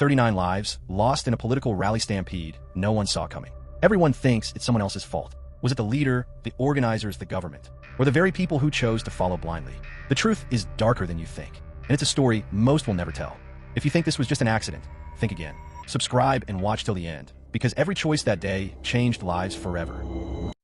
39 lives lost in a political rally stampede no one saw coming. Everyone thinks it's someone else's fault. Was it the leader, the organizers, the government, or the very people who chose to follow blindly? The truth is darker than you think, and it's a story most will never tell. If you think this was just an accident, think again. Subscribe and watch till the end, because every choice that day changed lives forever.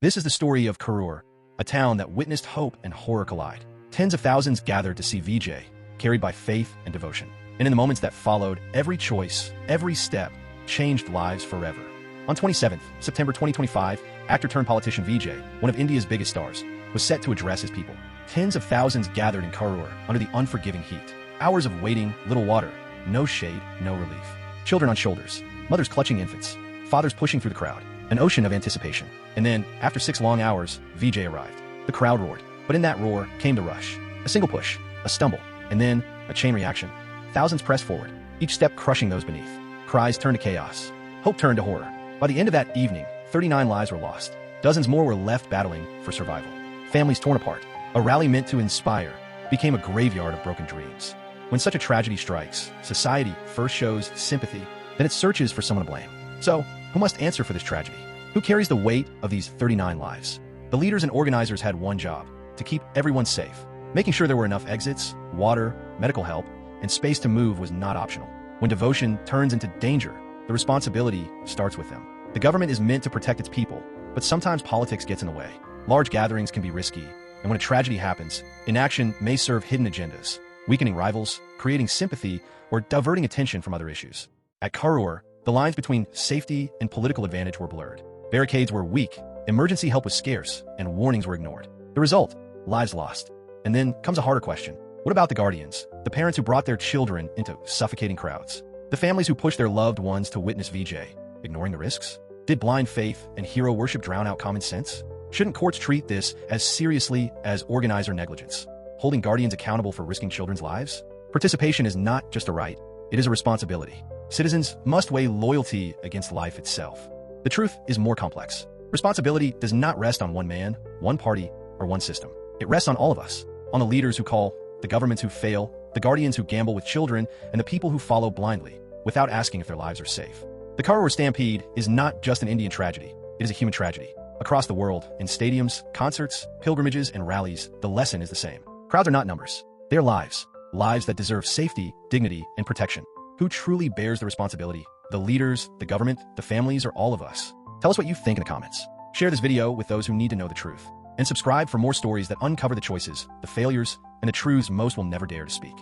This is the story of Karur, a town that witnessed hope and horror collide. Tens of thousands gathered to see Vijay, carried by faith and devotion. And in the moments that followed, every choice, every step, changed lives forever. On 27th September 2025, actor-turned-politician Vijay, one of India's biggest stars, was set to address his people. Tens of thousands gathered in Karur under the unforgiving heat. Hours of waiting, little water, no shade, no relief. Children on shoulders, mothers clutching infants, fathers pushing through the crowd. An ocean of anticipation. And then, after 6 long hours, Vijay arrived. The crowd roared. But in that roar came the rush. A single push, a stumble, and then a chain reaction. Thousands pressed forward, each step crushing those beneath. Cries turned to chaos. Hope turned to horror. By the end of that evening, 39 lives were lost. Dozens more were left battling for survival. Families torn apart. A rally meant to inspire became a graveyard of broken dreams. When such a tragedy strikes, society first shows sympathy, then it searches for someone to blame. So, who must answer for this tragedy? Who carries the weight of these 39 lives? The leaders and organizers had one job: to keep everyone safe. Making sure there were enough exits, water, medical help, and space to move was not optional. When devotion turns into danger, the responsibility starts with them. The government is meant to protect its people, but sometimes politics gets in the way. Large gatherings can be risky, and when a tragedy happens, inaction may serve hidden agendas, weakening rivals, creating sympathy, or diverting attention from other issues. At Karur, the lines between safety and political advantage were blurred. Barricades were weak, emergency help was scarce, and warnings were ignored. The result? Lives lost. And then comes a harder question. What about the guardians, the parents who brought their children into suffocating crowds? The families who pushed their loved ones to witness Vijay, ignoring the risks? Did blind faith and hero worship drown out common sense? Shouldn't courts treat this as seriously as organizer negligence, holding guardians accountable for risking children's lives? Participation is not just a right, it is a responsibility. Citizens must weigh loyalty against life itself. The truth is more complex. Responsibility does not rest on one man, one party, or one system. It rests on all of us, on the leaders who call, the governments who fail, the guardians who gamble with children, and the people who follow blindly, without asking if their lives are safe. The Karur Stampede is not just an Indian tragedy, it is a human tragedy. Across the world, in stadiums, concerts, pilgrimages, and rallies, the lesson is the same. Crowds are not numbers. They are lives. Lives that deserve safety, dignity, and protection. Who truly bears the responsibility? The leaders, the government, the families, or all of us? Tell us what you think in the comments. Share this video with those who need to know the truth. And subscribe for more stories that uncover the choices, the failures, and the truths most will never dare to speak.